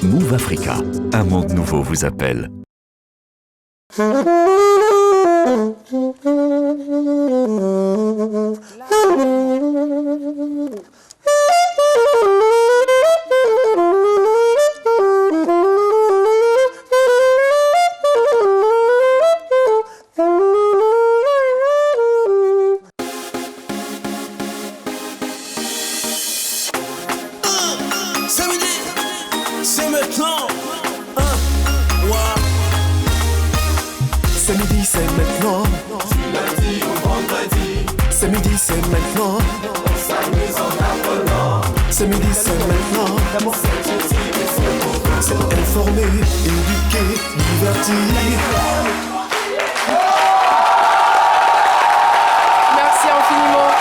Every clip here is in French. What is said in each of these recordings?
Move Africa, un monde nouveau vous appelle. C'est maintenant. C'est midi, c'est maintenant. Du lundi au vendredi. C'est midi, c'est maintenant. On s'amuse en apprenant. C'est midi, c'est maintenant. C'est utile et c'est pour C'est informer, éduquer, divertir. Merci infiniment.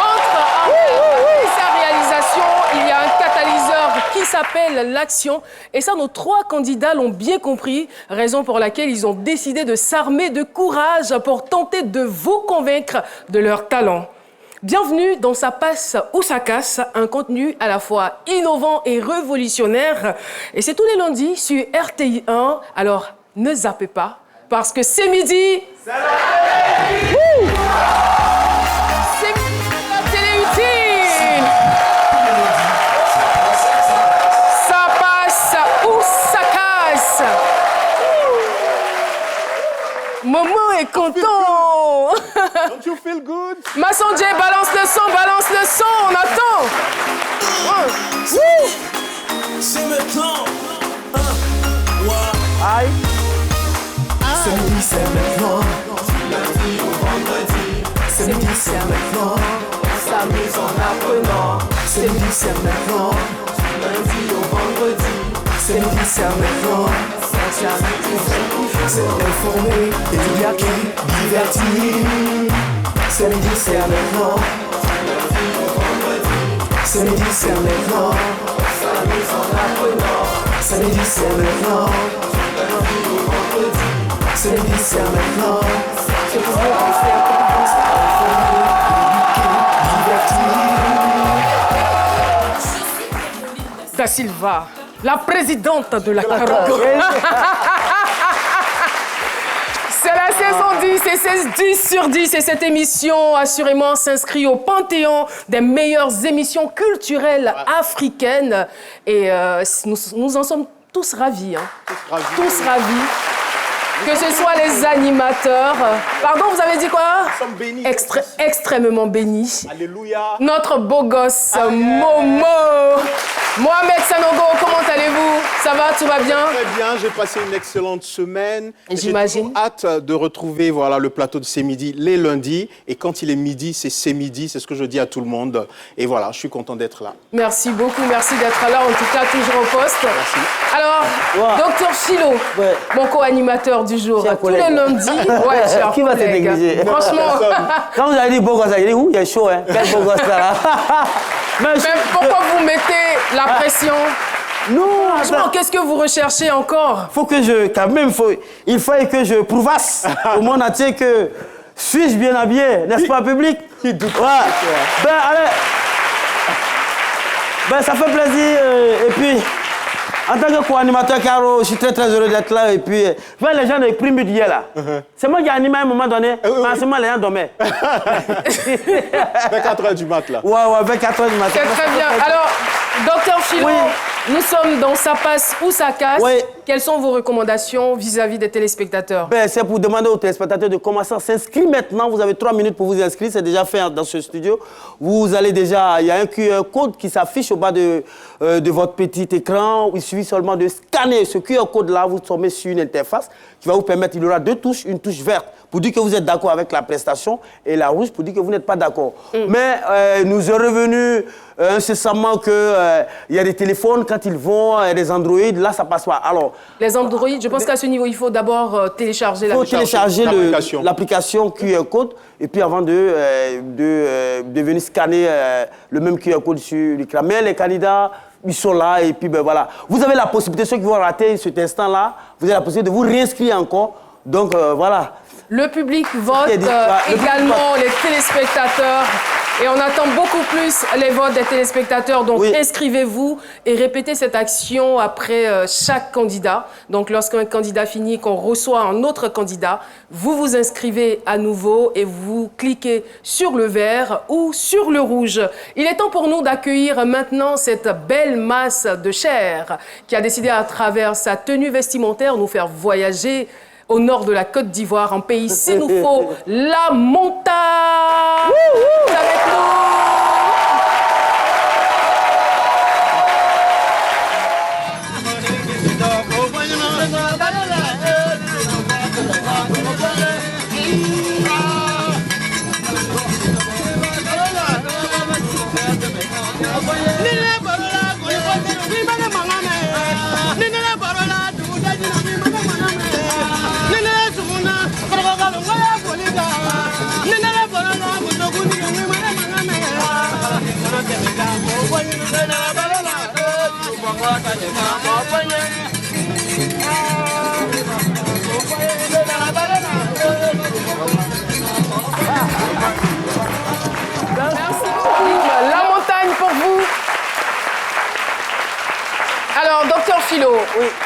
Entre sa réalisation, il y a un catalyseur qui s'appelle l'action. Et ça, nos trois candidats l'ont bien compris, raison pour laquelle ils ont décidé de s'armer de courage pour tenter de vous convaincre de leur talent. Bienvenue dans Ça passe ou ça casse, un contenu à la fois innovant et révolutionnaire. Et c'est tous les lundis sur RTI 1. Alors, ne zappez pas, parce que c'est midi. C'est la télé utile. Ça passe ou ça casse. Momo est content. Don't you feel good? Masson J, balance le son, on attend. C'est maintenant. Aïe. C'est midi, c'est maintenant. Du lundi au vendredi. C'est midi, c'est maintenant. On s'amuse en apprenant. C'est midi, c'est maintenant. Du lundi au vendredi. C'est midi, c'est maintenant. C'est informer, éduquer, divertir. C'est midi, c'est maintenant. C'est midi, c'est maintenant. C'est midi, c'est maintenant. C'est midi, c'est maintenant. Da Silva, la présidente de la catégorie. C'est la saison 10 et c'est 10 sur 10 et cette émission assurément s'inscrit au panthéon des meilleures émissions culturelles africaines et nous en sommes tous ravis. Tous ravis. Que ce soit les animateurs. Pardon, vous avez dit quoi? Nous sommes bénis. Extrêmement bénis. Alléluia. Notre beau gosse, Momo. Mohamed Sanogo, comment allez-vous? Ça va, tout va bien? Très bien, j'ai passé une excellente semaine. J'imagine. J'ai hâte de retrouver le plateau de C'est midi les lundis. Et quand il est midi, c'est midi, c'est ce que je dis à tout le monde. Et voilà, je suis content d'être là. Merci beaucoup, merci d'être là, en tout cas toujours au poste. Merci. Alors, Docteur Philo, mon co-animateur du jour, tous les lundis. Ouais, cher Qui va se collègue. négliger? Franchement. Quand vous avez dit beau gosse, il dit où? Il est chaud, hein? Quel beau gosse là. Mais pourquoi vous mettez la pression? Non, Franchement, qu'est-ce que vous recherchez encore? faut que je, quand même, il faut que je prouvasse au monde entier que suis-je bien habillé, n'est-ce pas, public? Ouais. Ben, allez. Ben, ça fait plaisir. Et puis, en tant que co-animateur, Caro, je suis très très heureux d'être là. Et puis, je vois les gens de Prime d'hier là. C'est moi qui ai animé à un moment donné. C'est moi, les gens dormaient. 24h du mat, là. Ouais, 24h du matin. C'est très bien. Alors, Docteur Philo, Oui. nous sommes dans Ça passe ou ça casse. Oui. Quelles sont vos recommandations vis-à-vis des téléspectateurs? Ben, c'est pour demander aux téléspectateurs de commencer à s'inscrire maintenant. Vous avez 3 minutes pour vous inscrire. C'est déjà fait dans ce studio. Vous allez déjà... Il y a un QR code qui s'affiche au bas de votre petit écran. Il suffit seulement de scanner ce QR code-là. Vous tombez sur une interface qui va vous permettre... Il y aura 2 touches. Une touche verte pour dire que vous êtes d'accord avec la prestation et la rouge pour dire que vous n'êtes pas d'accord. Mais nous est revenu incessamment qu'il y a des téléphones, quand ils vont, il y a des Android, là, ça passe pas. Alors, Les Android, je pense qu'à ce niveau, il faut d'abord télécharger il faut télécharger l'application. l'application QR code et puis avant de venir scanner le même QR code sur l'écran. Mais les candidats, ils sont là et puis ben voilà. Vous avez la possibilité, ceux qui vont rater cet instant-là, vous avez la possibilité de vous réinscrire encore. Donc voilà. Le public vote, Le public également les téléspectateurs. Et on attend beaucoup plus les votes des téléspectateurs. Donc, Oui. inscrivez-vous et répétez cette action après chaque candidat. Donc, lorsqu'un candidat finit, qu'on reçoit un autre candidat, vous vous inscrivez à nouveau et vous cliquez sur le vert ou sur le rouge. Il est temps pour nous d'accueillir maintenant cette belle masse de chair qui a décidé à travers sa tenue vestimentaire nous faire voyager au nord de la Côte d'Ivoire, un pays s'il nous faut, la montagne. Avec nous. Merci beaucoup. La montagne pour vous. Alors, docteur Philo,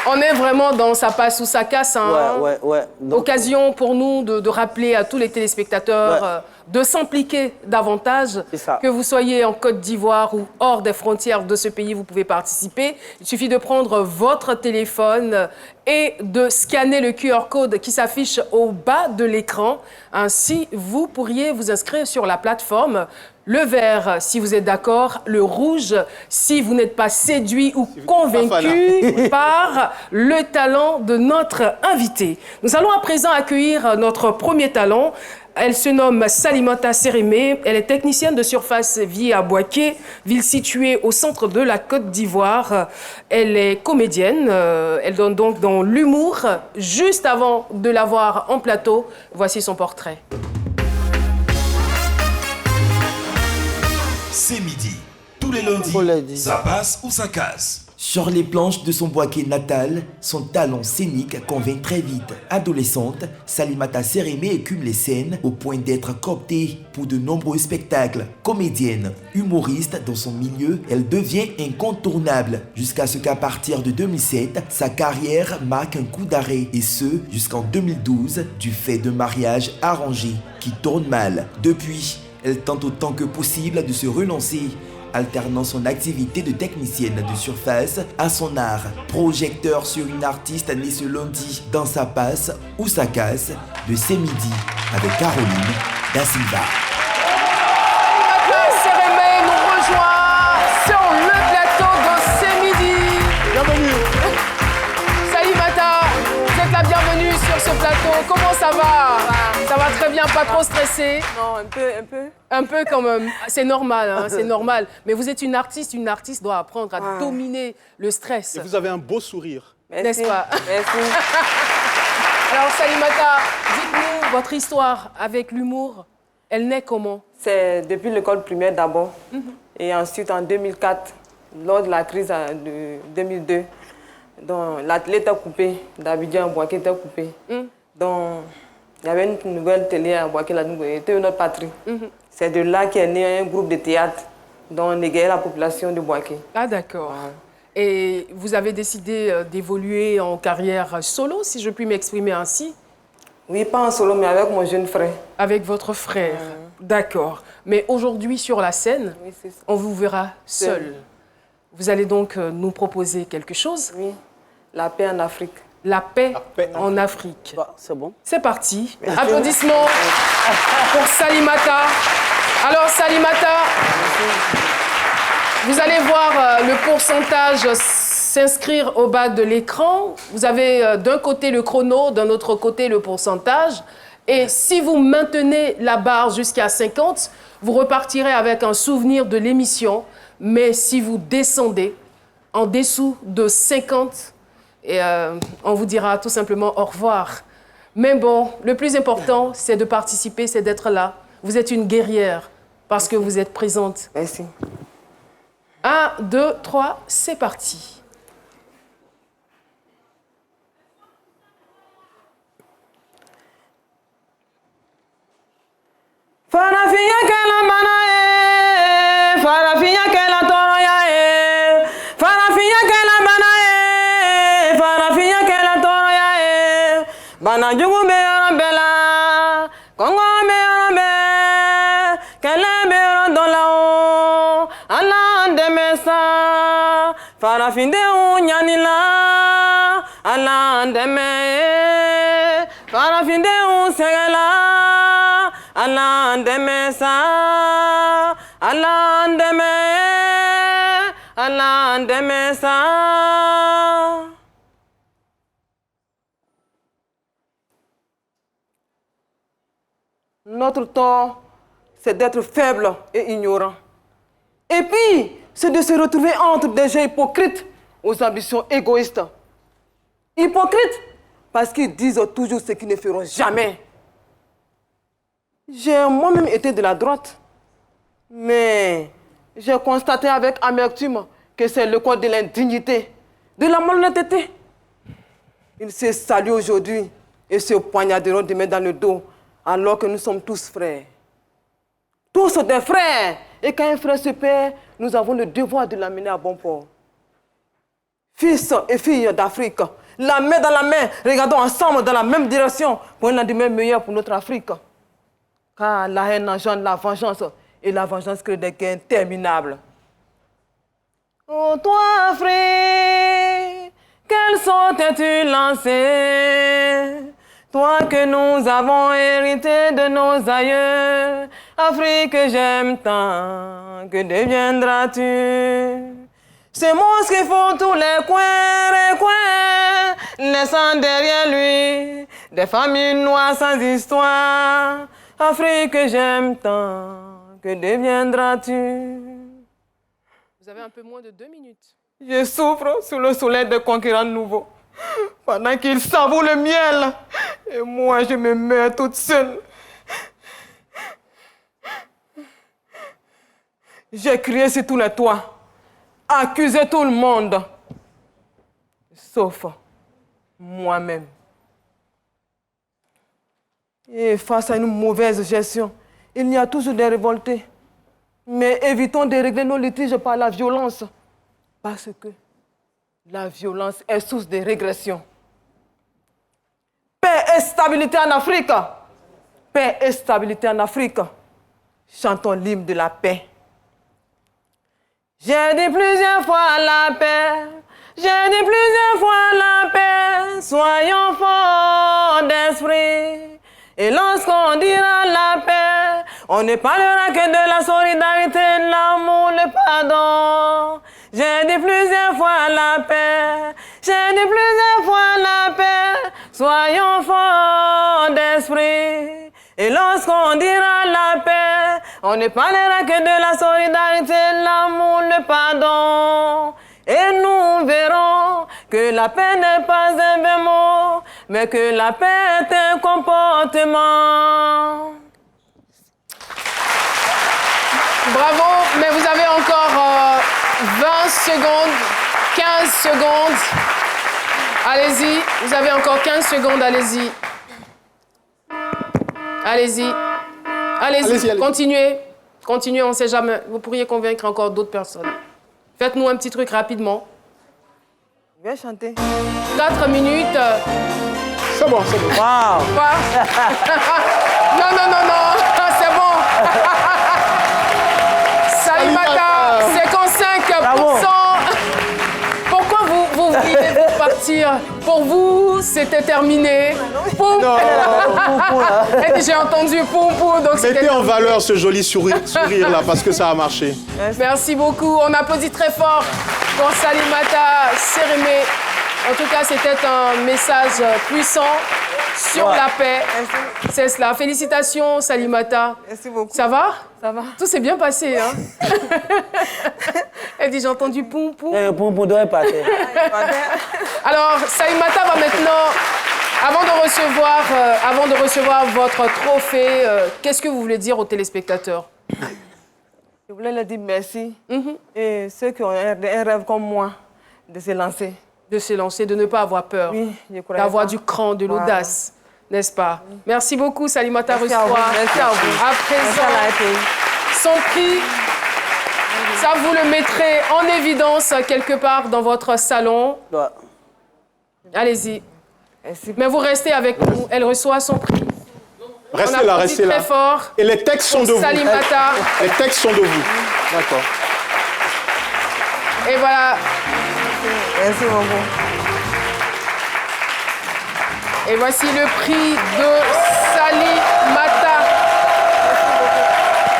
on est vraiment dans ça passe ou ça casse. Hein. Ouais. Donc, Occasion pour nous de rappeler à tous les téléspectateurs de s'impliquer davantage. C'est ça. Que vous soyez en Côte d'Ivoire ou hors des frontières de ce pays, vous pouvez participer. Il suffit de prendre votre téléphone et de scanner le QR code qui s'affiche au bas de l'écran. Ainsi, vous pourriez vous inscrire sur la plateforme. Le vert, si vous êtes d'accord. Le rouge, si vous n'êtes pas séduit ou convaincu par le talent de notre invité. Nous allons à présent accueillir notre premier talent. Elle se nomme Salimata Sérémé. Elle est technicienne de surface vie à Boaké, ville située au centre de la Côte d'Ivoire. Elle est comédienne. Elle donne donc dans l'humour. Juste avant de la voir en plateau, voici son portrait. C'est midi. Tous les lundis, On l'a dit. ça passe ou ça casse. Sur les planches de son Boaké natal, son talent scénique convainc très vite. Adolescente, Salimata Sérémé écume les scènes au point d'être cooptée pour de nombreux spectacles. Comédienne, humoriste dans son milieu, elle devient incontournable jusqu'à ce qu'à partir de 2007, sa carrière marque un coup d'arrêt et ce jusqu'en 2012 du fait d'un mariage arrangé qui tourne mal. Depuis, elle tente autant que possible de se relancer, alternant son activité de technicienne de surface à son art. Projecteur sur une artiste née ce lundi dans sa passe ou sa casse de C'est midi avec Caroline Da Silva. Salimata Sérémé nous rejoint sur le plateau de C'est midi. Bienvenue. Salimata, vous êtes la bienvenue sur ce plateau. Comment ça va? Ça va très bien, pas trop stressé? Non, un peu. Un peu quand même. C'est normal, hein, c'est normal. Mais vous êtes une artiste doit apprendre à dominer le stress. Et vous avez un beau sourire. Merci. N'est-ce pas? Merci. Alors Salimata, dites-nous votre histoire avec l'humour. Elle naît comment? C'est depuis l'école primaire d'abord. Et ensuite, en 2004, lors de la crise de 2002, l'atelier était coupé, d'Abidjan, Boaké était coupé. Donc, il y avait une nouvelle télé à Boaké, c'était notre patrie. C'est de là qu'est né un groupe de théâtre dont on égayait la population de Boaké. Ah d'accord. Et vous avez décidé d'évoluer en carrière solo, si je puis m'exprimer ainsi? Oui, pas en solo, mais avec mon jeune frère. Avec votre frère. D'accord. Mais aujourd'hui, sur la scène, Oui, c'est ça. on vous verra seul. Vous allez donc nous proposer quelque chose? Oui, la paix en Afrique. La paix, paix en Afrique. bah, c'est bon. C'est parti. Applaudissements pour Salimata. Alors, Salimata, vous allez voir le pourcentage s'inscrire au bas de l'écran. Vous avez d'un côté le chrono, d'un autre côté le pourcentage. Et si vous maintenez la barre jusqu'à 50, vous repartirez avec un souvenir de l'émission. Mais si vous descendez en dessous de 50, et on vous dira tout simplement au revoir. Mais bon, le plus important, c'est de participer, c'est d'être là. Vous êtes une guerrière parce que vous êtes présente. Merci. 1, 2, 3, c'est parti. Fanafiya kɛlɛ mana ye Banadjougou be bela, Congo be Kele be dans la haut, Allah de mesa, Farafinde ou nyanila, Allah de me, Farafinde ou segala, Allah de mesa, Allah de me, Allah de mesa. Notre tort, c'est d'être faible et ignorant. Et puis, c'est de se retrouver entre des gens hypocrites aux ambitions égoïstes. Hypocrites parce qu'ils disent toujours ce qu'ils ne feront jamais. J'ai moi-même été de la droite, mais j'ai constaté avec amertume que c'est le code de l'indignité, de la malhonnêteté. Ils se saluent aujourd'hui et se poignarderont demain dans le dos, alors que nous sommes tous frères. Tous des frères. Et quand un frère se perd, nous avons le devoir de l'amener à bon port. Fils et filles d'Afrique, la main dans la main, regardons ensemble dans la même direction pour un lendemain meilleur pour notre Afrique. Car la haine engendre la vengeance et la vengeance crée des gains interminables. Oh toi Afrique, quel sort t'es-tu lancé? Toi que nous avons hérité de nos aïeux, Afrique j'aime tant, que deviendras-tu? Ces monstres qui font tous les coins, laissant derrière lui des familles noires sans histoire. Afrique j'aime tant, que deviendras-tu? Vous avez un peu moins de 2 minutes. Je souffre sous le soleil des conquérants nouveaux, pendant qu'ils savourent le miel, et moi je me meurs toute seule. J'ai crié sur tous les toits, accusé tout le monde, sauf moi-même. Et face à une mauvaise gestion, il y a toujours des révoltés. Mais évitons de régler nos litiges par la violence, parce que la violence est source de régression. Paix et stabilité en Afrique. Paix et stabilité en Afrique. Chantons l'hymne de la paix. J'ai dit plusieurs fois la paix. J'ai dit plusieurs fois la paix. Soyons forts d'esprit. Et lorsqu'on dira la paix, on ne parlera que de la solidarité, l'amour, le pardon. J'ai dit plusieurs fois la paix, j'ai dit plusieurs fois la paix, soyons forts d'esprit. Et lorsqu'on dira la paix, on ne parlera que de la solidarité, l'amour, le pardon. Et nous verrons que la paix n'est pas un vain mot, mais que la paix est un comportement. Bravo, mais vous avez encore 20 secondes, 15 secondes. Allez-y, vous avez encore 15 secondes, allez-y. Allez-y. Allez-y, continuez. Continuez, on ne sait jamais. Vous pourriez convaincre encore d'autres personnes. Faites-nous un petit truc rapidement. Je vais chanter. 4 minutes. C'est bon, c'est bon. Waouh! Non, non, non, non, c'est bon. Salimata, 55%. Pourquoi vous vouliez partir? Pour vous, c'était terminé. Poum. J'ai entendu poum poum. Donc mettez en valeur ce joli sourire là parce que ça a marché. Merci beaucoup. On applaudit très fort pour Salimata Sérémé. En tout cas, c'était un message puissant sur la paix. C'est cela. Félicitations, Salimata. Merci beaucoup. Ça va? Ça va. Tout s'est bien passé, hein? Elle dit, j'ai entendu poum poum. Poum poum doit passer. Alors, Salimata va maintenant, avant de recevoir votre trophée, qu'est-ce que vous voulez dire aux téléspectateurs? Je voulais leur dire merci. Et ceux qui ont un rêve comme moi, de se lancer. De se lancer, de ne pas avoir peur. Oui, je crois. D'avoir du cran, de l'audace, n'est-ce pas? Merci beaucoup, Salimata Merci à vous. Reçoit. Merci à vous. À présent, son prix, ça vous le mettrez en évidence quelque part dans votre salon. Ouais. Allez-y. Merci. Mais vous restez avec nous. Elle reçoit son prix. Restez là, restez là. Très fort. Et les textes sont de vous. Salimata. Les textes sont de vous. D'accord. Et voilà. Merci beaucoup. Et voici le prix de Salimata.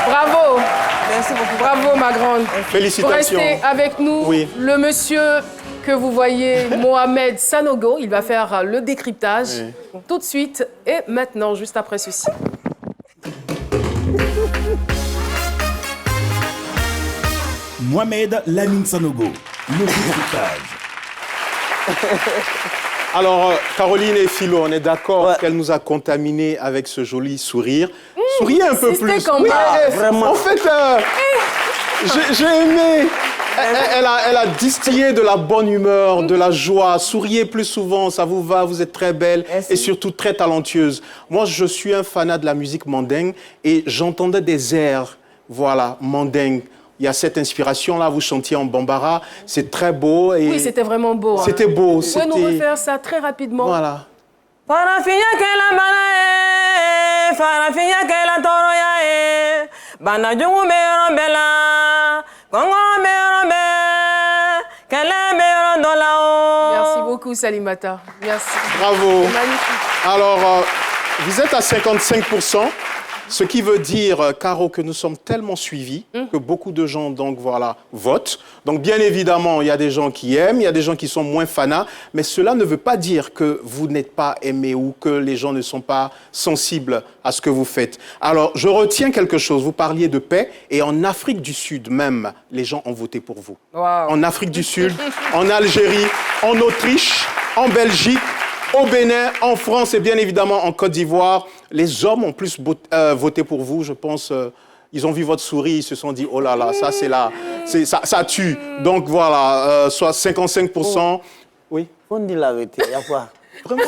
Bravo. Merci beaucoup. Bravo, ma grande. Félicitations. Vous restez avec nous. Oui. Le monsieur que vous voyez, Mohamed Sanogo, il va faire le décryptage tout de suite et maintenant, juste après ceci. Mohamed Lamine Sanogo, le décryptage. Alors, Caroline et Philo, on est d'accord qu'elle nous a contaminés avec ce joli sourire. Souriez un peu C'était plus. quand même. Vraiment. En fait, j'ai aimé. Elle a distillé de la bonne humeur, de la joie. Souriez plus souvent, ça vous va, vous êtes très belle et surtout très talentueuse. Moi, je suis un fanat de la musique mandingue et j'entendais des airs, voilà, mandingue. Il y a cette inspiration-là, vous chantiez en bambara, c'est très beau. Et Oui, c'était vraiment beau. Hein. c'était beau. Vous pouvez nous refaire ça très rapidement. Voilà. Farafinya kela bana farafinya kela toroya bana jungu mero bela kongo mero be kele mero dolao. Merci beaucoup, Salimata. Merci. Bravo. Magnifique. Alors, vous êtes à 55%. Ce qui veut dire, Caro, que nous sommes tellement suivis que beaucoup de gens, donc voilà, votent. Donc bien évidemment, il y a des gens qui aiment, il y a des gens qui sont moins fanats, mais cela ne veut pas dire que vous n'êtes pas aimé ou que les gens ne sont pas sensibles à ce que vous faites. Alors, je retiens quelque chose. Vous parliez de paix et en Afrique du Sud même, les gens ont voté pour vous. Wow. En Afrique du Sud, en Algérie, en Autriche, en Belgique, au Bénin, en France et bien évidemment en Côte d'Ivoire, les hommes ont plus voté pour vous, je pense. Ils ont vu votre souris, ils se sont dit, oh là là, ça c'est là, ça tue. Donc voilà, soit 55%. Oui. On dit la vérité, il y a quoi?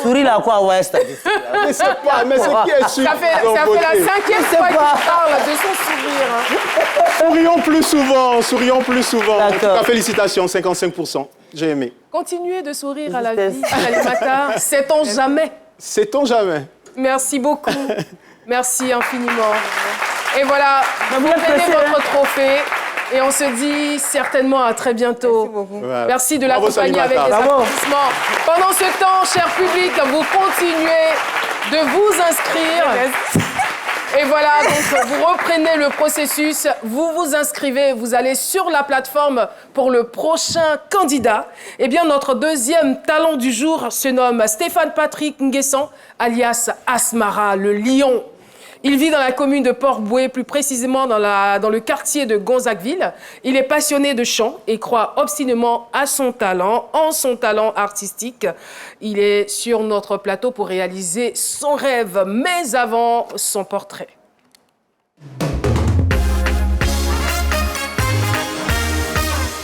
Souris là, quoi, ouais, statistique. Mais c'est pas, mais c'est qui est sûr Ça fait la 5e fois qu'il parle de son sourire. Hein. Sourions plus souvent, sourions plus souvent. En tout D'accord. cas, félicitations, 55%. J'ai aimé. Continuez de sourire à la vie, Salimata. Sait-on jamais? Sait-on jamais? Merci beaucoup. Merci infiniment. Et voilà, vous êtes prenez pressé, votre trophée. Et on se dit certainement à très bientôt. Merci beaucoup. Voilà. Merci de Bravo, l'accompagner avec Salimata. les Bravo. applaudissements. Pendant ce temps, cher public, vous continuez de vous inscrire. Et voilà, donc vous reprenez le processus, vous vous inscrivez, vous allez sur la plateforme pour le prochain candidat. Eh bien, notre deuxième talent du jour se nomme Stéphane Patrick Nguessan, alias Asmara, le lion. Il vit dans la commune de Port-Bouët, plus précisément dans le quartier de Gonzagueville. Il est passionné de chant et croit obstinément à son talent, en son talent artistique. Il est sur notre plateau pour réaliser son rêve, mais avant son portrait.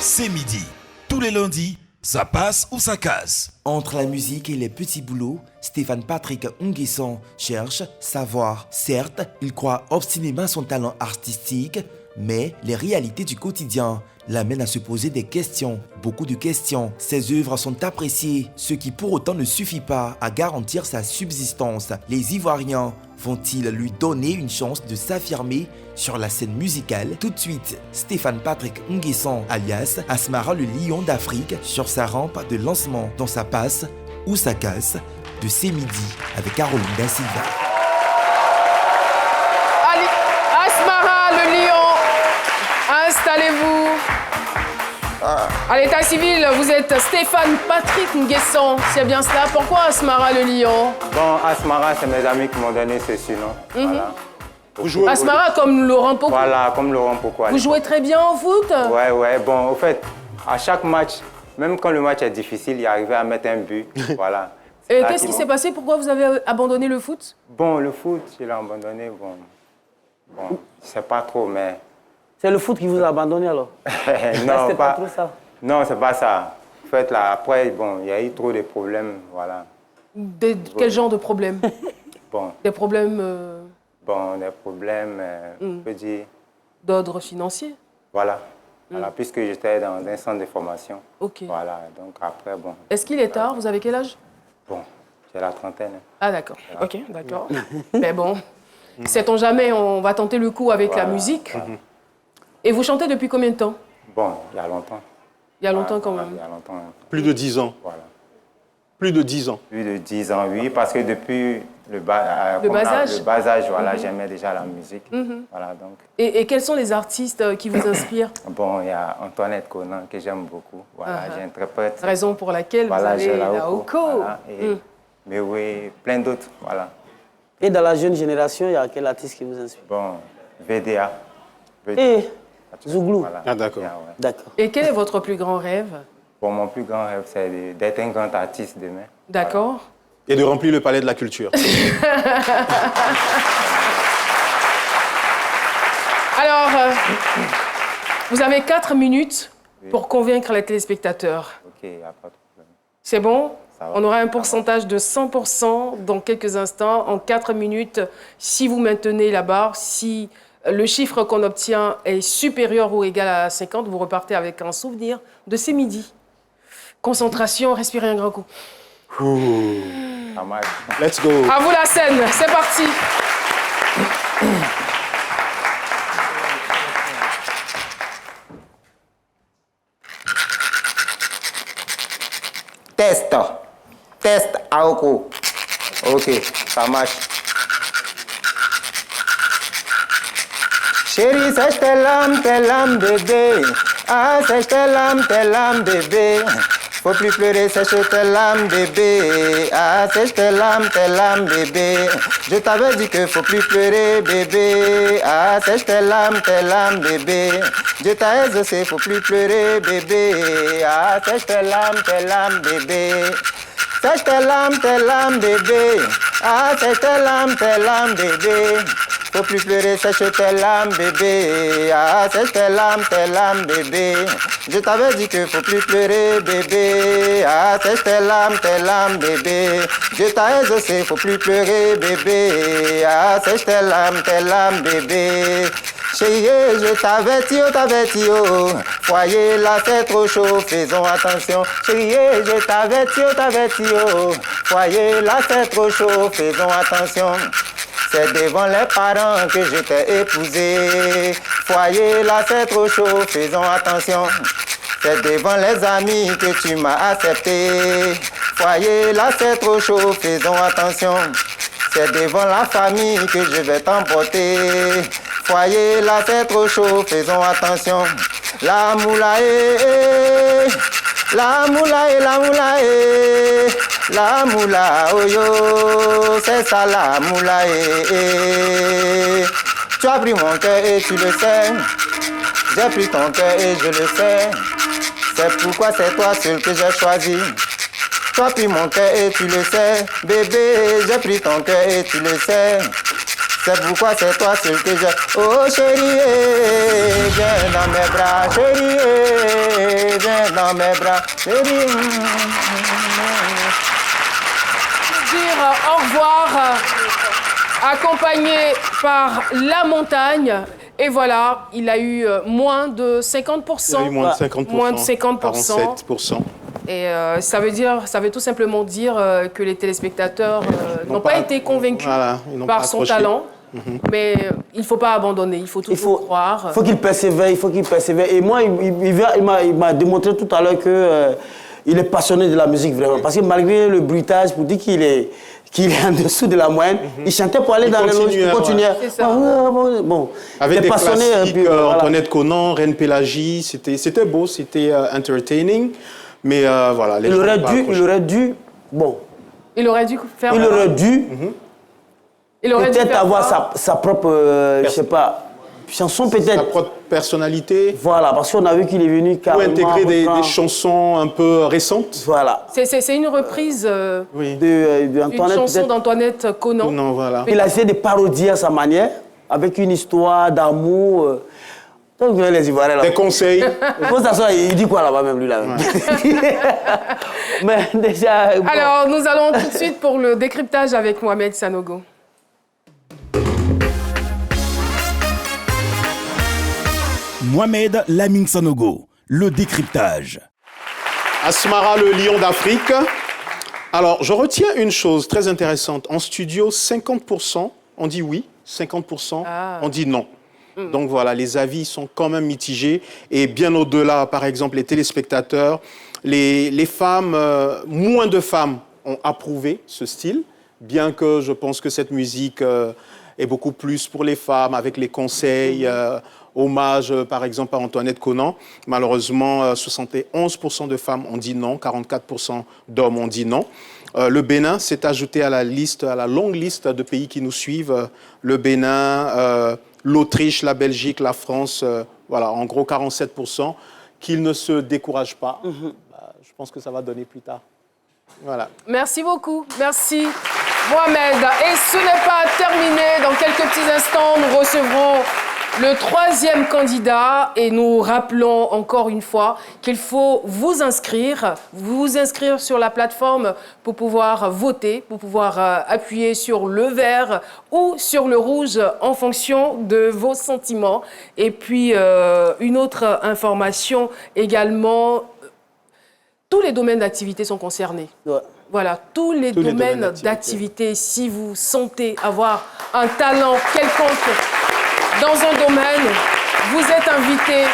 C'est midi. Tous les lundis, ça passe ou ça casse. Entre la musique et les petits boulots, Stéphane Patrick Nguessan cherche savoir. Certes, il croit obstinément à son talent artistique, mais les réalités du quotidien l'amènent à se poser des questions, beaucoup de questions. Ses œuvres sont appréciées, ce qui pour autant ne suffit pas à garantir sa subsistance. Les Ivoiriens vont-ils lui donner une chance de s'affirmer sur la scène musicale? Tout de suite, Stéphane Patrick Nguessan, alias Asmara le lion d'Afrique, sur sa rampe de lancement dans sa passe ou sa casse de C'est midi avec Caroline Da Silva. Allez, Asmara le lion, installez-vous. À l'état civil, vous êtes Stéphane Patrick Nguessan, c'est bien cela. Pourquoi Asmara le lion? Bon, Asmara, c'est mes amis qui m'ont donné ce surnom. Voilà. Vous jouez Asmara comme Laurent Pocou. Voilà, comme Laurent Pocou. Vous jouez très bien au foot? Ouais. Bon, au fait, à chaque match, même quand le match est difficile, il arrivait à mettre un but. Voilà. Et qu'est-ce qui s'est passé? Pourquoi vous avez abandonné le foot? Bon, le foot, je l'ai abandonné. Bon, je sais pas trop, mais... C'est le foot qui vous a abandonné alors? Non, C'était pas trop ça. Non, c'est pas ça. En fait, là, après, bon, il y a eu trop de problèmes, voilà. Quel genre de problème? Bon, Des problèmes des problèmes, on peut dire... d'ordre financier? Voilà. Voilà, puisque j'étais dans un centre de formation. Ok. Voilà, donc après, bon... Est-ce qu'il est tard? Vous avez quel âge? Bon, J'ai la trentaine. Ah, d'accord. Ok, d'accord. Mais bon, sait-on jamais, on va tenter le coup avec la musique. Et vous chantez depuis combien de temps? Bon, il y a longtemps. Il y a longtemps quand même. Il y a longtemps. Plus de 10 ans. Voilà. Plus de 10 ans. Plus de 10 ans, oui, parce que depuis le bas âge, voilà, j'aimais déjà la musique. Voilà, donc. Et quels sont les artistes qui vous inspirent? Bon, il y a Antoinette Conan que j'aime beaucoup. Voilà, j'interprète. Raison pour laquelle voilà, vous avez j'ai la Oko. Voilà, mais oui, plein d'autres, voilà. Et dans la jeune génération, il y a quel artiste qui vous inspire? Bon, VDA. Et Zouglou. Voilà. Ah, d'accord. D'accord. Et quel est votre plus grand rêve? Bon, mon plus grand rêve, c'est d'être un grand artiste demain. D'accord. Et de remplir le palais de la culture. Alors, vous avez 4 minutes pour convaincre les téléspectateurs. Ok, il n'y a pas de problème. C'est bon? Ça va. On aura un pourcentage de 100% dans quelques instants, en 4 minutes, si vous maintenez la barre. Si le chiffre qu'on obtient est supérieur ou égal à 50, vous repartez avec un souvenir de ces midis. Concentration, respirez un grand coup. Ça marche. Let's go. À vous la scène, c'est parti. Test, Aoko. Ok, ça marche. Chérie, sèche tes larmes, bébé. Ah, sèche tes larmes, bébé. Faut plus pleurer, sèche tes larmes, bébé. Ah, sèche tes larmes, bébé. Je t'avais dit que faut plus pleurer, bébé. Ah, sèche tes larmes, bébé. Dieu t'a exaucé, faut plus pleurer, bébé. Ah, sèche tes larmes, bébé. Sèche tes larmes, bébé. Ah, sèche tes larmes, bébé. Faut plus pleurer, sèche tes larmes, bébé. Ah, sèche tes larmes, bébé. Je t'avais dit que faut plus pleurer, bébé. Ah, sèche tes larmes, bébé. Dieu t'a exaucé, faut plus pleurer, bébé. Ah, sèche tes larmes, bébé. Chérie, je t'avertis, oh. Foyer là, c'est trop chaud, faisons attention. Chérie, je t'avertis, oh. Foyer là, c'est trop chaud, faisons attention. C'est devant les parents que je t'ai épousé. Foyer là, c'est trop chaud, faisons attention. C'est devant les amis que tu m'as accepté. Foyer là, c'est trop chaud, faisons attention. C'est devant la famille que je vais t'emporter. Foyer là, c'est trop chaud, faisons attention. La moulae, la moulae, la moulae. La moula, oh yo, c'est ça la moula, Tu as pris mon cœur et tu le sais. J'ai pris ton cœur et je le sais. C'est pourquoi c'est toi seul que j'ai choisi. Tu as pris mon cœur et tu le sais. Bébé, j'ai pris ton cœur et tu le sais. C'est pourquoi c'est toi seul que j'ai. Oh chérie, viens dans mes bras. Chérie, viens dans mes bras. Chérie. Dire au revoir, accompagné par la montagne. Et voilà, il a eu moins de 50%. Il a eu moins de 50%. Moins de 50%. 47%. Et ça veut tout simplement dire que les téléspectateurs n'ont pas été convaincus par son talent. Mais il ne faut pas abandonner, il faut toujours croire. Il faut qu'il persévère, Et moi, il m'a démontré tout à l'heure que il est passionné de la musique, vraiment. Parce que malgré le bruitage, pour dire qu'il est en dessous de la moyenne, il chantait pour aller dans les loges, il continuait. C'est ça. Bon, avec il est des passionné. classiques, Antoinette Conan, Reine Pélagie, c'était beau, c'était entertaining. Mais voilà, il aurait dû peut-être avoir sa propre, je sais pas, chanson peut-être. Sa propre personnalité. Voilà, parce qu'on a vu qu'il est venu carrément... Ou intégrer des chansons un peu récentes. Voilà. C'est une reprise d'une chanson d'Antoinette Conan. Non, voilà. Il a essayé de parodier à sa manière, avec une histoire d'amour. Les Ivoiriens, là. Des conseils. Il dit quoi là-bas même, lui, là même. Mais déjà... Bon. Alors, nous allons tout de suite pour le décryptage avec Mohamed Sanogo. Mohamed Lamine Sanogo, le décryptage. Asmara, le lion d'Afrique. Alors, je retiens une chose très intéressante. En studio, 50%, on dit oui, 50%, on dit non. Donc voilà, les avis sont quand même mitigés. Et bien au-delà, par exemple, les téléspectateurs, les femmes, moins de femmes ont approuvé ce style, bien que je pense que cette musique est beaucoup plus pour les femmes, avec les conseils, hommage, par exemple, à Antoinette Conan. Malheureusement, 71% de femmes ont dit non, 44% d'hommes ont dit non. Le Bénin s'est ajouté à la liste, à la longue liste de pays qui nous suivent. Le Bénin, l'Autriche, la Belgique, la France, voilà, en gros 47%. Qu'ils ne se découragent pas. Je pense que ça va donner plus tard. Voilà. Merci beaucoup. Merci, Mohamed. Et ce n'est pas terminé. Dans quelques petits instants, nous recevrons le troisième candidat et nous rappelons encore une fois qu'il faut vous inscrire sur la plateforme pour pouvoir voter, pour pouvoir appuyer sur le vert ou sur le rouge en fonction de vos sentiments. Et puis, une autre information également, tous les domaines d'activité sont concernés. Ouais. Voilà, tous les domaines d'activité. Si vous sentez avoir un talent quelconque dans un domaine, vous êtes invité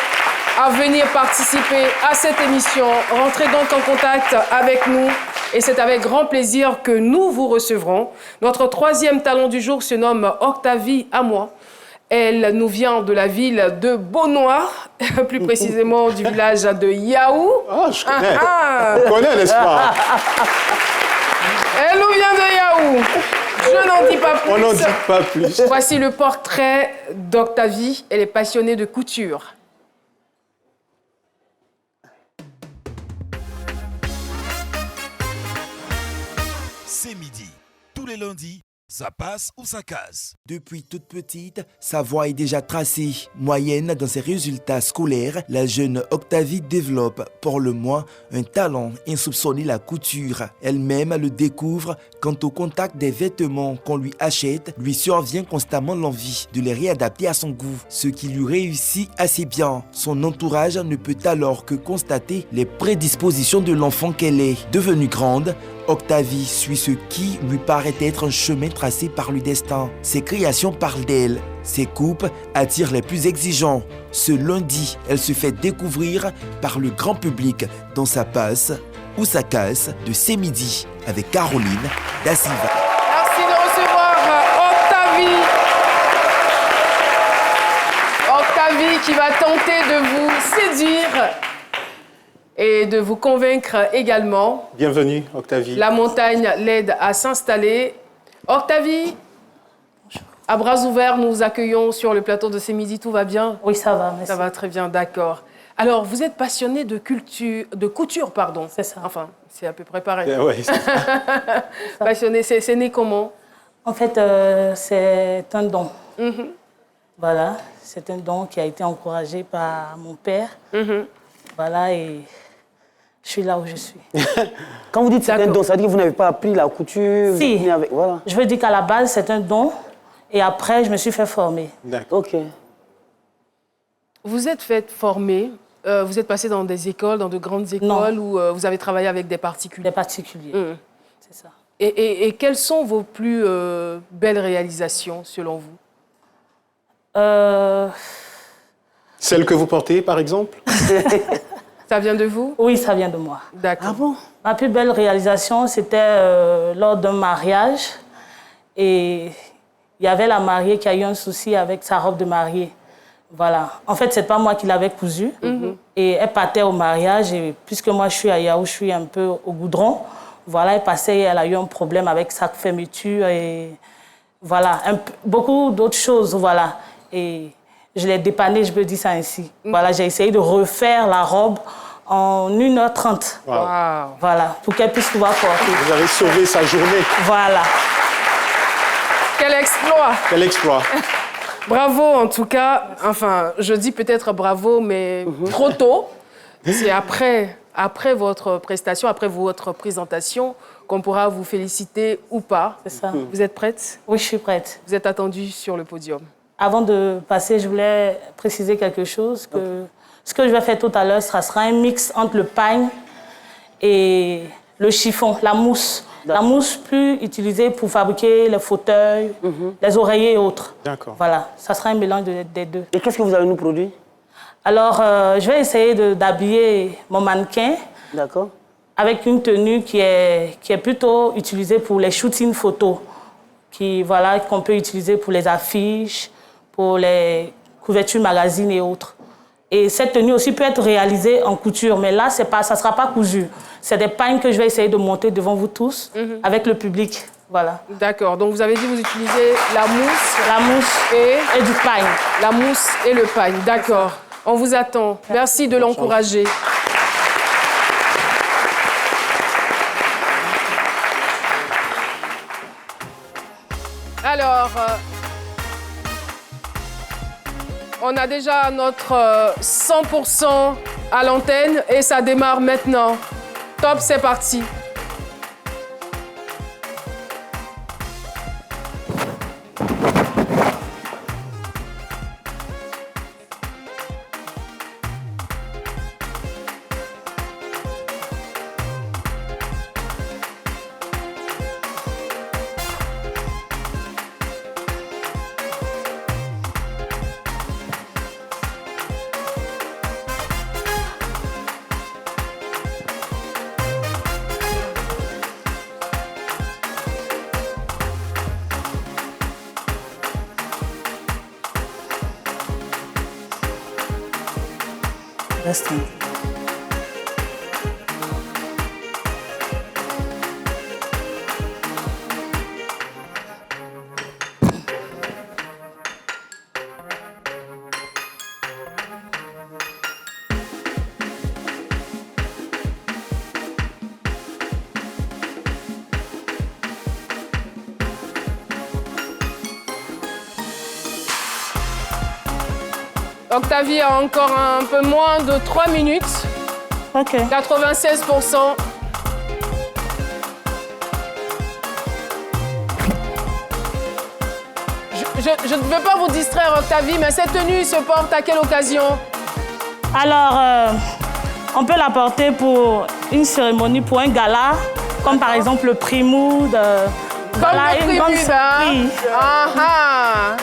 à venir participer à cette émission. Rentrez donc en contact avec nous et c'est avec grand plaisir que nous vous recevrons. Notre troisième talent du jour se nomme Octavie Amois. Elle nous vient de la ville de Beaunois, plus précisément du village de Yaou. Ah, je connais. On connaît, n'est-ce pas? Elle nous vient de Yaou. Je n'en dis pas plus. On n'en dit pas plus. Voici le portrait d'Octavie. Elle est passionnée de couture. C'est midi. Tous les lundis, ça passe ou ça casse. Depuis toute petite, sa voie est déjà tracée. Moyenne dans ses résultats scolaires, la jeune Octavie développe pour le moins un talent insoupçonné, la couture. Elle-même le découvre quand au contact des vêtements qu'on lui achète, lui survient constamment l'envie de les réadapter à son goût, ce qui lui réussit assez bien. Son entourage ne peut alors que constater les prédispositions de l'enfant qu'elle est. Devenue grande, Octavie suit ce qui lui paraît être un chemin tracé par le destin. Ses créations parlent d'elle. Ses coupes attirent les plus exigeants. Ce lundi, elle se fait découvrir par le grand public dans sa passe ou sa casse de C'est midi avec Caroline Da Silva. Merci de recevoir Octavie. Octavie qui va tenter de vous séduire et de vous convaincre également. Bienvenue, Octavie. La montagne l'aide à s'installer. Octavie, à bras ouverts, nous vous accueillons sur le plateau de C'est midi. Tout va bien? Oui, ça va, merci. Ça va très bien, d'accord. Alors, vous êtes passionnée de couture, pardon. C'est ça. Enfin, c'est à peu près pareil. Oui, Passionnée, c'est né comment? En fait, c'est un don. Voilà, c'est un don qui a été encouragé par mon père. Voilà, et je suis là où je suis. Quand vous dites c'est un don, ça veut dire que vous n'avez pas appris la couture? Si. Avec... Voilà. Je veux dire qu'à la base, c'est un don. Et après, je me suis fait former. D'accord. OK. Vous êtes fait former, vous êtes passé dans des écoles, dans de grandes écoles, ou vous avez travaillé avec des particuliers? Des particuliers, c'est ça. Et quelles sont vos plus belles réalisations, selon vous? Celle que vous portez, par exemple? Ça vient de vous? Oui, ça vient de moi. D'accord. Ah bon? Ma plus belle réalisation, c'était lors d'un mariage. Et il y avait la mariée qui a eu un souci avec sa robe de mariée. Voilà. En fait, c'est pas moi qui l'avais cousue. Et elle partait au mariage. Et puisque moi, je suis à Yaou, je suis un peu au goudron. Voilà, elle passait et elle a eu un problème avec sa fermeture. Et voilà, beaucoup d'autres choses. Voilà. Et je l'ai dépannée, je peux dire ça ainsi. Voilà, j'ai essayé de refaire la robe en 1h30. Wow. Voilà, pour qu'elle puisse pouvoir porter. Vous avez sauvé sa journée. Voilà. Quel exploit! Quel exploit! Bravo, en tout cas. Enfin, je dis peut-être bravo, mais trop tôt. C'est après votre prestation, après votre présentation, qu'on pourra vous féliciter ou pas. C'est ça. Vous êtes prête? Oui, je suis prête. Vous êtes attendue sur le podium. Avant de passer, je voulais préciser quelque chose. Que ce que je vais faire tout à l'heure, ça sera un mix entre le pagne et le chiffon, la mousse. La mousse plus utilisée pour fabriquer les fauteuils, les oreillers et autres. D'accord. Voilà, ça sera un mélange des deux. Et qu'est-ce que vous allez nous produire? Alors, je vais essayer d'habiller mon mannequin. D'accord. Avec une tenue qui est plutôt utilisée pour les shootings photos, qu'on peut utiliser pour les affiches, pour les couvertures magazines et autres. Et cette tenue aussi peut être réalisée en couture, mais là, ça ne sera pas cousu. C'est des pagnes que je vais essayer de monter devant vous tous, avec le public. Voilà. D'accord, donc vous avez dit que vous utilisez la mousse et du pagne. La mousse et le pagne, d'accord. On vous attend. Merci de l'encourager. Alors, on a déjà notre 100% à l'antenne et ça démarre maintenant. Top, c'est parti. Restez. Octavie a encore un peu moins de 3 minutes. OK. 96%. Je ne veux pas vous distraire, Octavie, mais cette tenue se porte à quelle occasion? Alors, on peut la porter pour une cérémonie, pour un gala, comme par exemple le prix Mood. Comme le prix Mood, hein? Ah ah!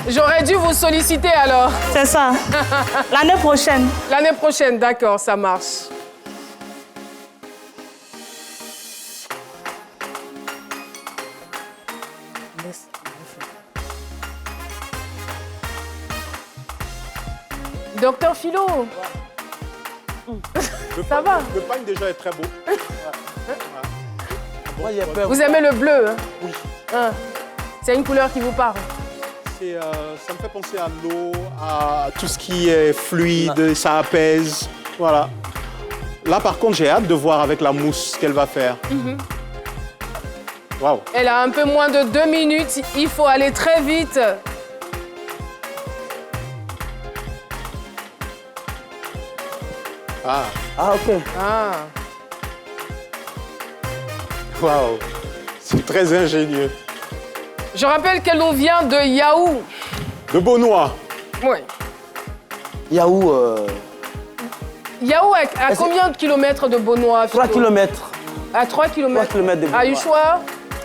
J'aurais dû vous solliciter alors. C'est ça. L'année prochaine. L'année prochaine, d'accord, ça marche. Docteur Philo. Ça va? Le pagne déjà est très beau. Moi, j'ai peur. Vous aimez le bleu, hein? Oui. Hein? C'est une couleur qui vous parle? Ça me fait penser à l'eau, à tout ce qui est fluide, ça apaise. Voilà. Là, par contre, j'ai hâte de voir avec la mousse ce qu'elle va faire. Waouh. Elle a un peu moins de 2 minutes. Il faut aller très vite. Ah. Ah, OK. Ah. Waouh. C'est très ingénieux. Je rappelle qu'elle nous vient de Yahoo. De Beaunois. Oui. Yahoo. Yahoo, à combien de kilomètres de Beaunois? 3 kilomètres. À 3 kilomètres. 3 kilomètres de Beaunois. Are you sure?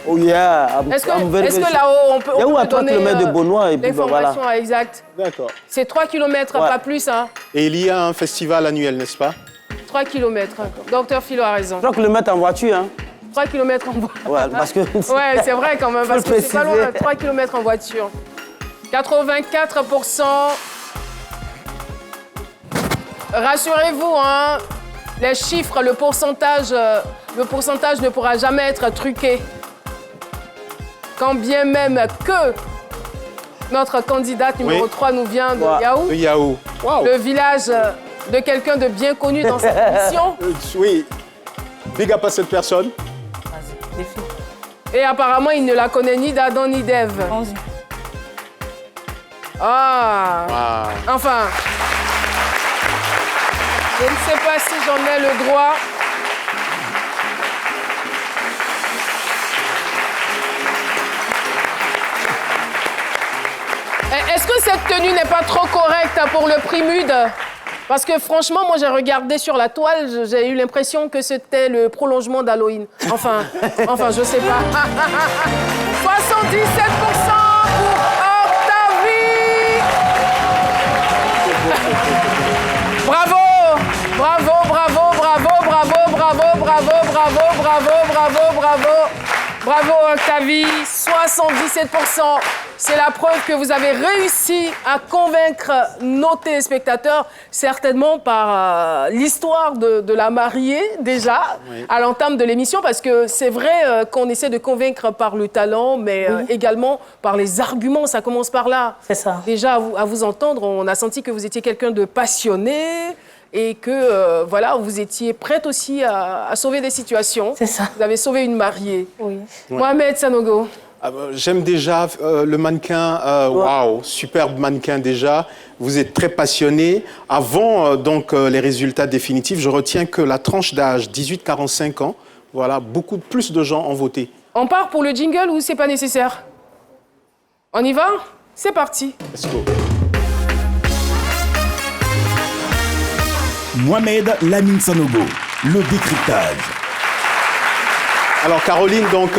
Oh yeah. Est-ce que là-haut, on peut Yahoo à 3 donner kilomètres de Beaunois et puis voilà. l'information exacte? D'accord. C'est 3 kilomètres, Ouais. pas plus, hein? Et il y a un festival annuel, n'est-ce pas? 3 kilomètres. Docteur Philo a raison. 3 kilomètres en voiture, hein? 3 kilomètres en voiture. Ouais, parce que... Ouais, c'est vrai quand même, parce Faut que c'est pas préciser. loin, 3 kilomètres en voiture. 84%. Rassurez-vous, hein, les chiffres, le pourcentage ne pourra jamais être truqué. Quand bien même que notre candidate numéro 3 nous vient de Yahoo, De Yahoo. Waouh. le village de quelqu'un de bien connu dans cette émission. Oui. Big up à cette personne. Vas-y, défi. Et apparemment, il ne la connaît ni d'Adam ni d'Ève. Allons-y. Ah. Waouh. Enfin, je ne sais pas si j'en ai le droit. Est-ce que cette tenue n'est pas trop correcte pour le prix Mude? Parce que franchement, moi, j'ai regardé sur la toile, j'ai eu l'impression que c'était le prolongement d'Halloween. Enfin, je sais pas. 77% pour Octavie. Bravo, bravo, bravo, bravo, bravo, bravo, bravo, bravo, bravo, bravo, bravo. Bravo Octavie, 77%. C'est la preuve que vous avez réussi à convaincre nos téléspectateurs, certainement par l'histoire de la mariée, déjà, à l'entame de l'émission, parce que c'est vrai qu'on essaie de convaincre par le talent, mais également par les arguments, ça commence par là. C'est ça. Déjà, à vous entendre, on a senti que vous étiez quelqu'un de passionné, et que, voilà, vous étiez prête aussi à sauver des situations. C'est ça. Vous avez sauvé une mariée. Oui. Mohamed Sanogo. J'aime déjà le mannequin, waouh, superbe mannequin déjà. Vous êtes très passionné. Avant donc les résultats définitifs, je retiens que la tranche d'âge 18-45 ans, voilà, beaucoup plus de gens ont voté. On part pour le jingle ou c'est pas nécessaire? On y va? C'est parti. Let's go. Mohamed Lamine Sanogo, le décryptage. Alors Caroline, donc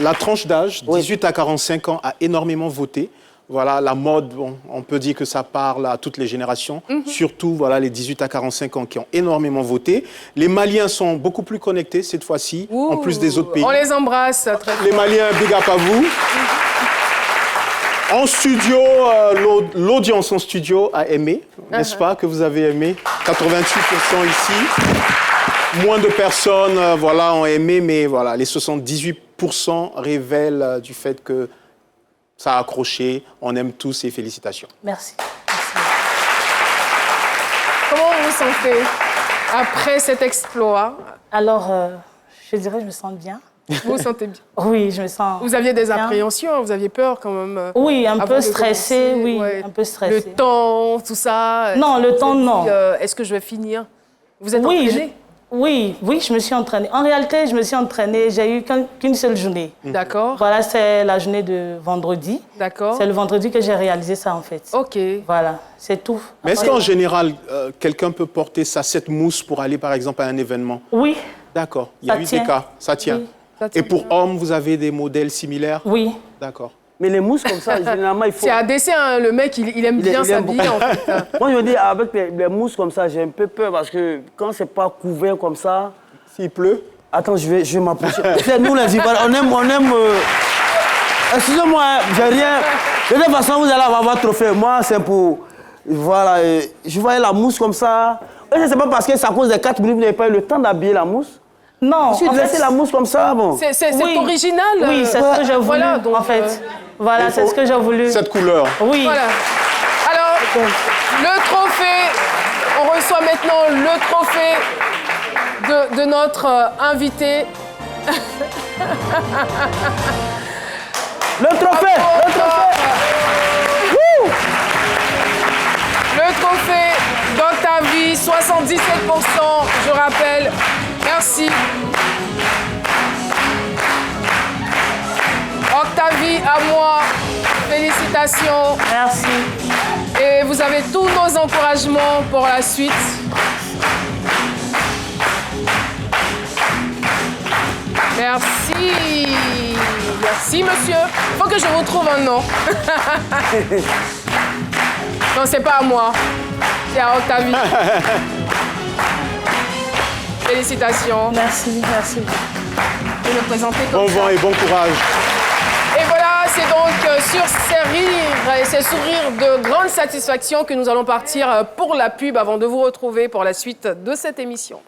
la tranche d'âge, 18 à 45 ans, a énormément voté. Voilà, la mode, bon, on peut dire que ça parle à toutes les générations, surtout voilà, les 18 à 45 ans qui ont énormément voté. Les Maliens sont beaucoup plus connectés cette fois-ci, en plus des autres pays. On les embrasse. Très les Maliens, big up à vous. En studio, l'audience en studio a aimé, n'est-ce pas, que vous avez aimé? 88% ici. Moins de personnes voilà, ont aimé, mais voilà, les 78% révèlent du fait que ça a accroché. On aime tous et félicitations. Merci. Comment vous vous sentez après cet exploit? Alors, je dirais que je me sens bien. Vous vous sentez bien? Oui, je me sens Vous aviez des bien. appréhensions, vous aviez peur quand même? Oui, un peu stressé, oui, un peu stressé. Le temps, tout ça? Non, le temps, non. Est-ce que je vais finir? Vous êtes entraînée? Oui, je me suis entraînée. En réalité, je me suis entraînée, j'ai eu qu'une seule journée. D'accord. Voilà, c'est la journée de vendredi. D'accord. C'est le vendredi que j'ai réalisé ça, en fait. OK. Voilà, c'est tout. Mais est-ce qu'en général, quelqu'un peut porter cette mousse pour aller, par exemple, à un événement? Oui. D'accord. Il y a eu des cas. Ça tient. Oui. Et pour hommes, vous avez des modèles similaires? Oui. D'accord. Mais les mousses comme ça, généralement, il faut... C'est à dessin, hein, le mec, il aime bien s'habiller, en fait. Moi, je me dis, avec les mousses comme ça, j'ai un peu peur parce que quand c'est pas couvert comme ça... S'il pleut? Attends, je vais m'approcher. Nous, les Ivoiriens, on aime... Excusez-moi, j'ai rien... De toute façon, vous allez avoir votre trophée. Moi, c'est pour... Voilà, je voyais la mousse comme ça. Et c'est pas parce que c'est à cause des 4 minutes, vous n'avez pas eu le temps d'habiller la mousse? Non, en fait, la mousse comme ça, bon. C'est original. Oui, c'est ce que j'ai voulu, voilà, donc, en fait. Voilà, c'est ce que j'ai voulu. Cette couleur. Oui. Voilà. Alors, le trophée, on reçoit maintenant le trophée de notre invité. Le trophée! Le trophée d'Octavie, 77%, je rappelle. Merci. Octavie, à moi, félicitations. Merci. Et vous avez tous nos encouragements pour la suite. Merci. Merci, monsieur. Il faut que je vous trouve un nom. Non, c'est pas à moi. C'est à Octavie. Félicitations. Merci. Je vais me présenter comme Bon vent et bon courage. Et voilà, c'est donc sur ces rires et ces sourires de grande satisfaction que nous allons partir pour la pub avant de vous retrouver pour la suite de cette émission.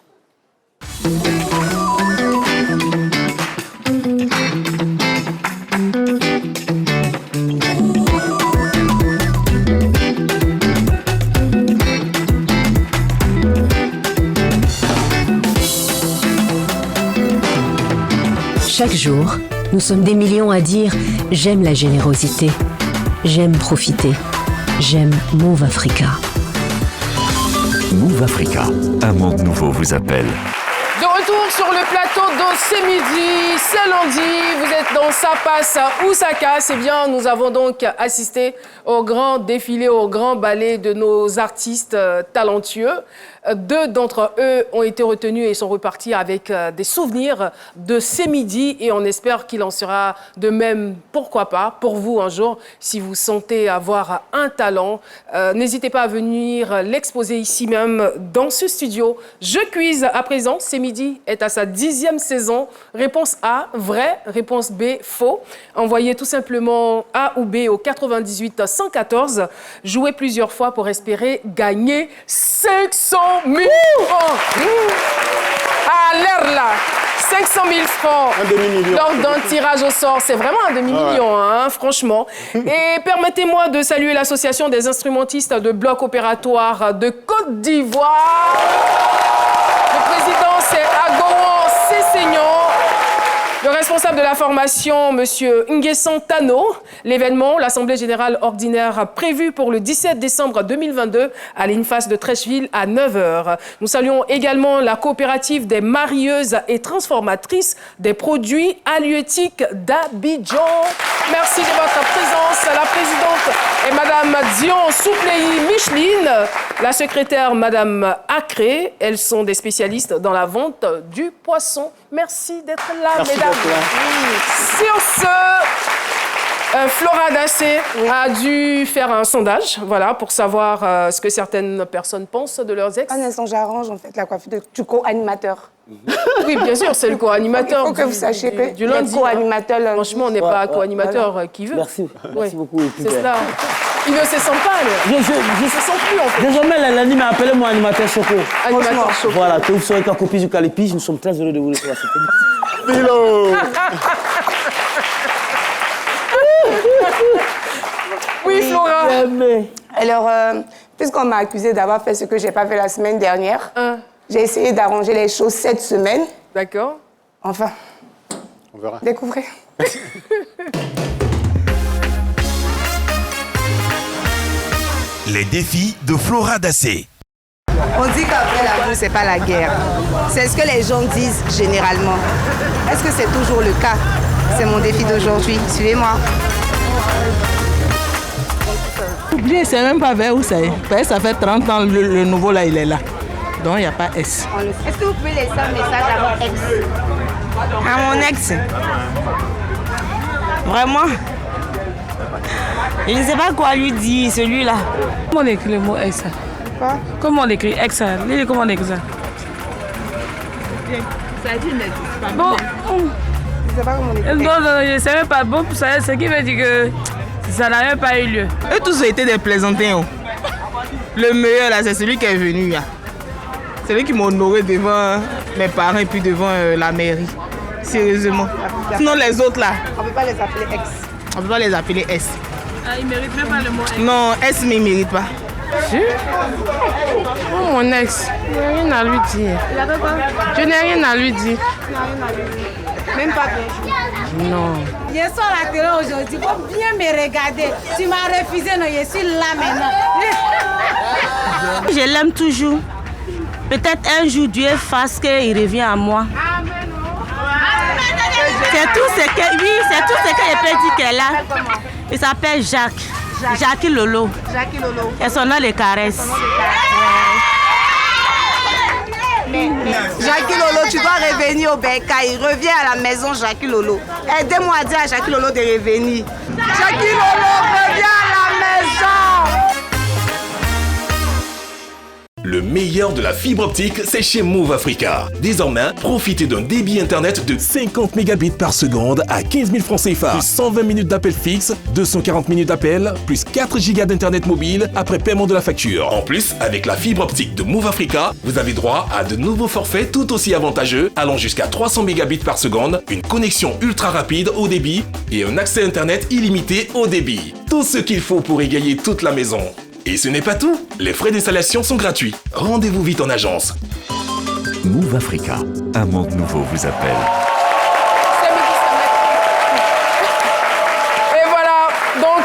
Chaque jour, nous sommes des millions à dire « J'aime la générosité, j'aime profiter, j'aime Move Africa ». Move Africa, un monde nouveau vous appelle. De retour sur le plateau de C'est Midi, c'est lundi. Vous êtes dans Ça passe ou ça casse. Eh bien, nous avons donc assisté au grand défilé, au grand ballet de nos artistes talentueux. 2 d'entre eux ont été retenus et sont repartis avec des souvenirs de C'est Midi et on espère qu'il en sera de même, pourquoi pas, pour vous un jour, si vous sentez avoir un talent. N'hésitez pas à venir l'exposer ici même dans ce studio. Je quiz à présent. C'est Midi est à sa 10e saison. Réponse A, vrai. Réponse B, faux. Envoyez tout simplement A ou B au 98 114. Jouez plusieurs fois pour espérer gagner 500 000 francs. À l'air là, 500 000 francs. Un demi-million. Lors d'un tirage au sort. C'est vraiment un demi-million, hein, franchement. Et permettez-moi de saluer l'Association des instrumentistes de bloc opératoire de Côte d'Ivoire. Le président, c'est Agouan Sessignon. Le responsable de la formation, M. Nguessan Tano. L'événement, l'Assemblée générale ordinaire prévue pour le 17 décembre 2022 à l'INFAS de Trècheville à 9h. Nous saluons également la coopérative des marieuses et transformatrices des produits halieutiques d'Abidjan. Merci de votre présence. La présidente est Mme Dion Soupleyi Micheline, la secrétaire Mme Acré. Elles sont des spécialistes dans la vente du poisson. Merci d'être là, Merci mesdames. Sur ce, Flora Dassé a dû faire un sondage, voilà, pour savoir ce que certaines personnes pensent de leurs ex. Un instant, j'arrange en fait la coiffure du co-animateur. Oui, bien sûr, c'est le co-animateur. Il faut que vous sachiez que du lundi. Co-animateur lundi. Franchement, on n'est pas co-animateur qui veut. Merci. Merci beaucoup. C'est cela. Il ne se sent pas, lui. Je ne se sent plus, en fait. Désormais, l'année m'a appelé mon animateur Choco. Animateur Choco. Voilà, que vous soyez qu'un copie du Calipi, nous sommes très heureux de vous recevoir. Philo. Oui, Flora. Alors, puisqu'on m'a accusé d'avoir fait ce que je n'ai pas fait la semaine dernière, j'ai essayé d'arranger les choses cette semaine. D'accord. Enfin, on verra. Découvrez. Les défis de Flora Dassé. On dit qu'après l'amour, c'est pas la guerre. C'est ce que les gens disent généralement. Est-ce que c'est toujours le cas? C'est mon défi d'aujourd'hui. Suivez-moi. Oubliez, c'est même pas vers où c'est. Ça fait 30 ans, le nouveau là, il est là. Donc, il n'y a pas S. Est-ce que vous pouvez laisser un message à votre ex? À mon ex? Vraiment? Je ne sais pas quoi lui dire, celui-là. Comment on écrit le mot ex? Quoi? Comment on écrit ex? Comment on écrit ça? Ça dit n'existe pas. Bon. Je ne sais pas comment on écrit. Non, je ne sais même pas. Bon, ce qui veut dire que ça n'a même pas eu lieu. Eux tous ont été des plaisantins. Le meilleur là, c'est celui qui est venu là. C'est lui qui m'a honoré devant mes parents et puis devant la mairie. Sérieusement. Sinon les autres là. On ne peut pas les appeler ex. On ne peut pas les appeler S. Ah, il ne mérite même pas le mot ex. Non, S mais il ne mérite pas. Oh, mon ex, je n'ai rien à lui dire. Il a fait quoi? Je n'ai rien à lui dire. Même pas bien. Non. Je sors à la télé aujourd'hui, il faut bien me regarder. Tu m'as refusé, non, je suis là maintenant. Je l'aime toujours. Peut-être un jour Dieu fasse qu'il revient à moi. C'est tout ce que, oui, c'est tout ce que je peux dire qu'elle a. Il s'appelle Jacques. Jackie Lolo. Jackie Lolo. Et son nom les caresses. Jackie Lolo, tu dois revenir au Bercail. Reviens à la maison, Jackie Lolo. Aidez-moi à dire à Jackie Lolo de revenir. Jackie Lolo, reviens à la maison. Le meilleur de la fibre optique, c'est chez Move Africa. Désormais, profitez d'un débit internet de 50 mégabits par seconde à 15 000 francs CFA, plus 120 minutes d'appel fixe, 240 minutes d'appel, plus 4 gigas d'internet mobile après paiement de la facture. En plus, avec la fibre optique de Move Africa, vous avez droit à de nouveaux forfaits tout aussi avantageux, allant jusqu'à 300 mégabits par seconde, une connexion ultra rapide au débit et un accès internet illimité au débit. Tout ce qu'il faut pour égayer toute la maison. Et ce n'est pas tout, les frais d'installation sont gratuits. Rendez-vous vite en agence. Move Africa, un monde nouveau vous appelle. Et voilà, donc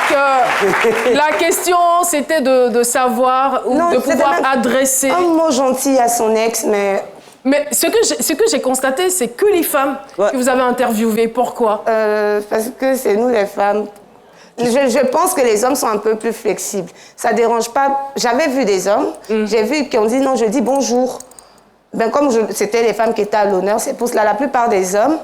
la question c'était de savoir ou de pouvoir adresser. Un mot gentil à son ex, mais Mais ce que j'ai constaté, c'est que les femmes que vous avez interviewées. Pourquoi? Parce que c'est nous les femmes. Je pense que les hommes sont un peu plus flexibles. Ça dérange pas. J'avais vu des hommes, j'ai vu qui ont dit non, je dis bonjour. Ben, comme c'était les femmes qui étaient à l'honneur, c'est pour cela la plupart des hommes,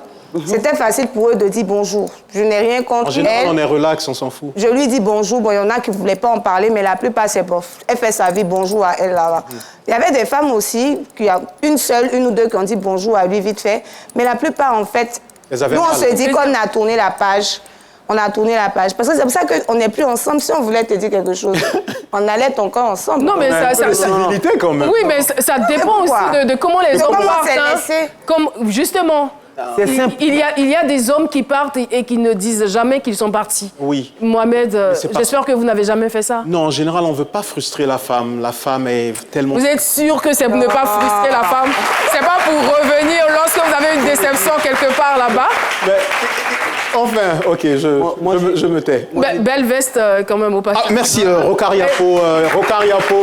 c'était facile pour eux de dire bonjour. Je n'ai rien contre En général, elle. on est relax, on s'en fout. Je lui dis bonjour. Bon, il y en a qui ne voulaient pas en parler, mais la plupart, c'est bof. Elle fait sa vie, bonjour à elle là-bas. Il y avait des femmes aussi, il y a une ou deux qui ont dit bonjour à lui vite fait. Mais la plupart, en fait, nous, on se dit qu'on a tourné la page. On a tourné la page. Parce que c'est pour ça qu'on n'est plus ensemble. Si on voulait te dire quelque chose, on allait encore ensemble. Non, mais ça civilité quand même. Oui, mais ça dépend aussi de comment les hommes partent. Comme, justement, il y a des hommes qui partent et qui ne disent jamais qu'ils sont partis. Oui. Mohamed, j'espère que vous n'avez jamais fait ça. Non, en général, on ne veut pas frustrer la femme. La femme est tellement... Vous êtes sûr que c'est pour ne pas frustrer la femme? C'est pas pour revenir lorsque vous avez une déception quelque part là-bas? Mais... Enfin, ok, je me tais. Belle veste quand même au passage. Ah, merci Rokariapo,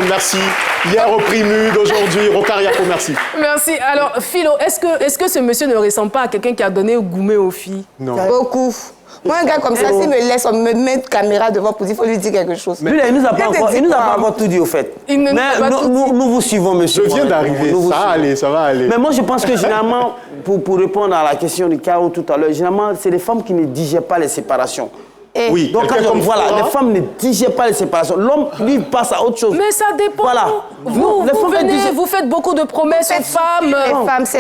merci. Hier au Primude, aujourd'hui Rokariapo, merci. Merci. Alors Philo, est-ce que ce monsieur ne ressemble pas à quelqu'un qui a donné au gourmet aux filles? Non. Beaucoup. Moi, un gars comme ça, s'il me laisse, on me met une caméra devant pour dire, il faut lui dire quelque chose. Mais il ne nous a pas encore tout dit, au fait. Mais nous vous suivons, monsieur. Je viens d'arriver, ça va aller. Mais moi, je pense que généralement, pour répondre à la question de Caro tout à l'heure, généralement, c'est les femmes qui ne digèrent pas les séparations. Oui, donc voilà, les femmes ne digèrent pas les séparations. L'homme, lui, passe à autre chose. Mais ça dépend. Voilà. Vous faites beaucoup de promesses aux femmes.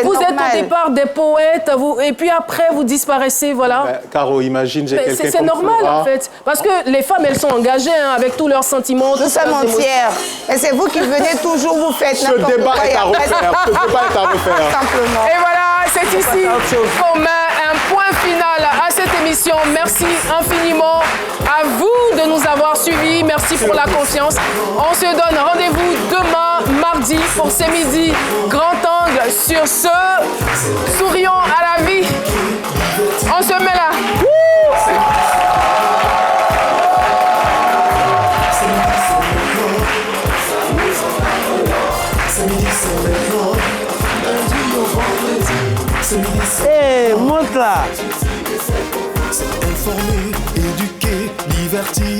Vous êtes au départ des poètes, et puis après, vous disparaissez, voilà. Caro, imagine, j'ai quelqu'un comme c'est normal, en fait. Parce que les femmes, elles sont engagées avec tous leurs sentiments. Nous sommes entières. Et c'est vous qui venez toujours, vous faites n'importe quoi. Ce débat est à refaire. Simplement. Et voilà, c'est ici qu'on met un point final à cette émission. Merci infiniment à vous de nous avoir suivis. Merci pour la confiance. On se donne rendez-vous demain, mardi, pour ce midi. Grand angle sur ce. Sourions à la vie. On se met là. Hé, monte là. Informé, éduqué, diverti.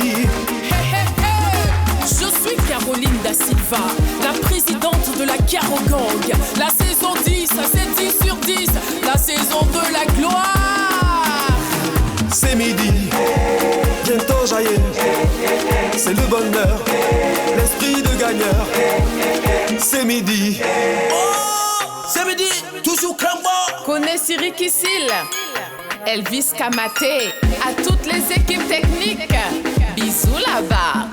Je suis Caroline Da Silva, la présidente de la Caro Gang. La saison 10, c'est 10 sur 10, la saison de la gloire. C'est midi, bientôt jaillir. C'est le bonheur, l'esprit de gagneur. C'est midi. Oh, c'est midi, toujours Crambo. Connais Siri Kissil, Elvis Kamaté, à toutes les équipes techniques. Bisous là-bas.